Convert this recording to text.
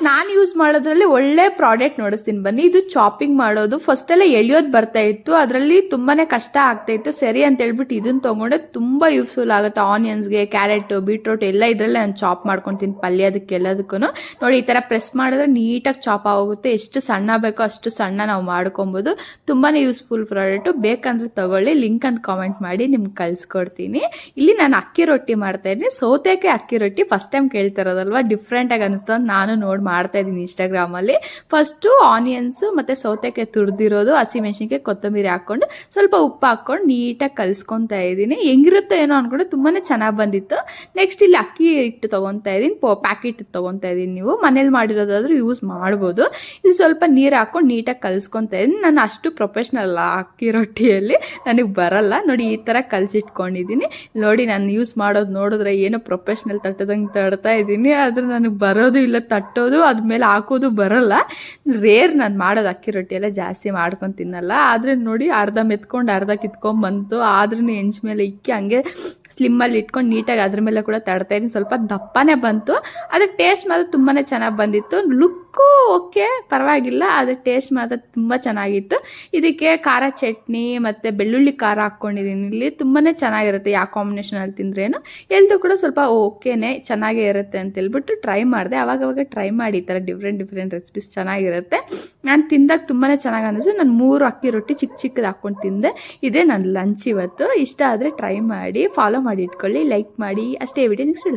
ನಾನು ಯೂಸ್ ಮಾಡೋದ್ರಲ್ಲಿ ಒಳ್ಳೆ ಪ್ರಾಡಕ್ಟ್ ನೋಡಿಸ್ತೀನಿ ಬನ್ನಿ. ಇದು ಚಾಪಿಂಗ್ ಮಾಡೋದು, ಫಸ್ಟ್ ಎಲ್ಲ ಎಳಿಯೋದು ಬರ್ತಾ ಇತ್ತು, ಅದರಲ್ಲಿ ತುಂಬಾನೇ ಕಷ್ಟ ಆಗ್ತಾ ಇತ್ತು. ಸರಿ ಅಂತ ಹೇಳ್ಬಿಟ್ಟು ಇದನ್ನ ತಗೊಂಡೆ, ತುಂಬಾ ಯೂಸ್ಫುಲ್ ಆಗುತ್ತೆ. ಆನಿಯನ್ಸ್ಗೆ, ಕ್ಯಾರೆಟ್, ಬೀಟ್ರೂಟ್ ಎಲ್ಲ ಇದ್ರಲ್ಲೇ ನಾನು ಚಾಪ್ ಮಾಡ್ಕೊಂತೀನಿ, ಪಲ್ಯದಕ್ಕೆ ಎಲ್ಲದಕ್ಕೂ. ನೋಡಿ, ಈ ತರ ಪ್ರೆಸ್ ಮಾಡಿದ್ರೆ ನೀಟಾಗಿ ಚಾಪ್ ಆಗೋಗುತ್ತೆ. ಎಷ್ಟು ಸಣ್ಣ ಬೇಕೋ ಅಷ್ಟು ಸಣ್ಣ ನಾವು ಮಾಡ್ಕೊಬಹುದು. ತುಂಬಾನೇ ಯೂಸ್ಫುಲ್ ಪ್ರಾಡಕ್ಟ್. ಬೇಕಂದ್ರೆ ತಗೊಳ್ಳಿ, ಲಿಂಕ್ ಅಂತ ಕಾಮೆಂಟ್ ಮಾಡಿ ನಿಮ್ಗೆ ಕಳ್ಸಿಕೊಡ್ತೀನಿ. ಇಲ್ಲಿ ನಾನು ಅಕ್ಕಿ ರೊಟ್ಟಿ ಮಾಡ್ತಾ ಇದ್ದೀನಿ, ಸೌತೆಕಾಯಿ ಅಕ್ಕಿ ರೊಟ್ಟಿ. ಫಸ್ಟ್ ಟೈಮ್ ಕೇಳ್ತಾ ಇರೋದಲ್ವಾ, ಡಿಫ್ರೆಂಟ್ ಆಗಿ ಅನಿಸ್ತು. ನಾನು ನೋಡಿ ಮಾಡ್ತಾ ಇದ್ದೀನಿ ಇನ್ಸ್ಟಾಗ್ರಾಮ್ ಅಲ್ಲಿ. ಫಸ್ಟ್ ಆನಿಯನ್ಸ್ ಮತ್ತೆ ಸೌತೆಕಾಯಿ ತುರಿದಿರೋದು, ಹಸಿಮೆಣಸಿನಕಾಯಿ, ಕೊತ್ತಂಬರಿ ಹಾಕೊಂಡು ಸ್ವಲ್ಪ ಉಪ್ಪು ಹಾಕೊಂಡು ನೀಟಾಗಿ ಕಲ್ಸ್ಕೊಂತಾ ಇದ್ದೀನಿ. ಹೆಂಗಿರುತ್ತೋ ಏನೋ ಅನ್ಕೊಂಡು ತುಂಬಾನೇ ಚೆನ್ನಾಗಿ ಬಂದಿತ್ತು. ನೆಕ್ಸ್ಟ್ ಇಲ್ಲಿ ಅಕ್ಕಿ ಹಿಟ್ಟು ತಗೊಂತಾ ಇದ್ದೀನಿ, ಪ್ಯಾಕೆಟ್ ತಗೊಂತಾ ಇದ್ದೀನಿ. ನೀವು ಮನೇಲಿ ಮಾಡಿರೋದಾದ್ರೂ ಯೂಸ್ ಮಾಡ್ಬೋದು. ಇಲ್ಲಿ ಸ್ವಲ್ಪ ನೀರು ಹಾಕೊಂಡು ನೀಟಾಗಿ ಕಲ್ಸ್ಕೊಂತಾ ಇದ್ದೀನಿ. ನಾನು ಅಷ್ಟು ಪ್ರೊಫೆಷನಲ್ ಅಲ್ಲ ಅಕ್ಕಿ ರೊಟ್ಟಿಯಲ್ಲಿ, ನನಗೆ ಬರಲ್ಲ. ನೋಡಿ, ಈ ತರ ಕಲ್ಸಿಟ್ಕೊಂಡಿದ್ದೀನಿ. ನೋಡಿ, ನಾನು ಯೂಸ್ ಮಾಡೋದು ನೋಡಿದ್ರೆ ಏನೋ ಪ್ರೊಫೆಷನಲ್ ತಟ್ಟದಂಗೆ ತಡ್ತಾ ಇದ್ದೀನಿ, ಆದ್ರೆ ನನಗೆ ಬರೋದು ಇಲ್ಲ, ತಟ್ಟೋದು ಅದ್ಮೇಲೆ ಹಾಕೋದು ಬರಲ್ಲ. ರೇರ್ ನಾನು ಮಾಡೋದು. ಅಕ್ಕಿ ರೊಟ್ಟಿ ಎಲ್ಲ ಜಾಸ್ತಿ ಮಾಡ್ಕೊಂಡು ತಿನ್ನಲ್ಲ. ಆದ್ರೆ ನೋಡಿ, ಅರ್ಧ ಮೆತ್ಕೊಂಡು ಅರ್ಧ ಕಿತ್ಕೊಂಡ್ ಬಂತು. ಆದ್ರೂ ಹೆಂಚ್ ಮೇಲೆ ಇಕ್ಕಿ ಹಂಗೆ ಸ್ಲಿಮ್ಮಲ್ಲಿ ಇಟ್ಕೊಂಡು ನೀಟಾಗಿ ಅದ್ರ ಮೇಲೆ ಕೂಡ ತಡ್ತಾ ಇದ್ದೀನಿ. ಸ್ವಲ್ಪ ದಪ್ಪನೇ ಬಂತು, ಅದ್ರ ಟೇಸ್ಟ್ ಮಾತ್ರ ತುಂಬಾನೇ ಚೆನ್ನಾಗಿ ಬಂದಿತ್ತು. ಲುಕ್ಕು ಓಕೆ, ಪರವಾಗಿಲ್ಲ, ಅದ್ರ ಟೇಸ್ಟ್ ಮಾತ್ರ ತುಂಬಾ ಚೆನ್ನಾಗಿತ್ತು. ಇದಕ್ಕೆ ಖಾರ ಚಟ್ನಿ ಮತ್ತೆ ಬೆಳ್ಳುಳ್ಳಿ ಖಾರ ಹಾಕೊಂಡಿದ್ದೀನಿ. ಇಲ್ಲಿ ತುಂಬಾನೇ ಚೆನ್ನಾಗಿರುತ್ತೆ. ಯಾವ ಕಾಂಬಿನೇಷನ್ ಅಲ್ಲಿ ತಿಂದ್ರೇನು ಎಲ್ದು ಕೂಡ ಸ್ವಲ್ಪ ಓಕೆನೆ, ಚೆನ್ನಾಗೇ ಇರುತ್ತೆ ಅಂತ ಹೇಳ್ಬಿಟ್ಟು ಟ್ರೈ ಮಾಡಿದೆ. ಅವಾಗವಾಗ ಟ್ರೈ ಮಾಡಿ, ಈ ತರ ಡಿಫ್ರೆಂಟ್ ರೆಸಿಪೀಸ್ ಚೆನ್ನಾಗಿರುತ್ತೆ. ನಾನು ತಿಂದಾಗ ತುಂಬಾನೇ ಚೆನ್ನಾಗಿ ಅನಿಸ್ತು. ನಾನು 3 ಅಕ್ಕಿ ರೊಟ್ಟಿ ಚಿಕ್ಕದು ಹಾಕೊಂಡು ತಿಂದೆ. ಇದೇ ನನ್ನ ಲಂಚ್ ಇವತ್ತು. ಇಷ್ಟ ಆದ್ರೆ ಟ್ರೈ ಮಾಡಿ, ಫಾಲೋ ಮಾಡಿ ಇಟ್ಕೊಳ್ಳಿ, ಲೈಕ್ ಮಾಡಿ. ಅಷ್ಟೇ ವಿಡಿಯೋ. ನೆಕ್ಸ್ಟ್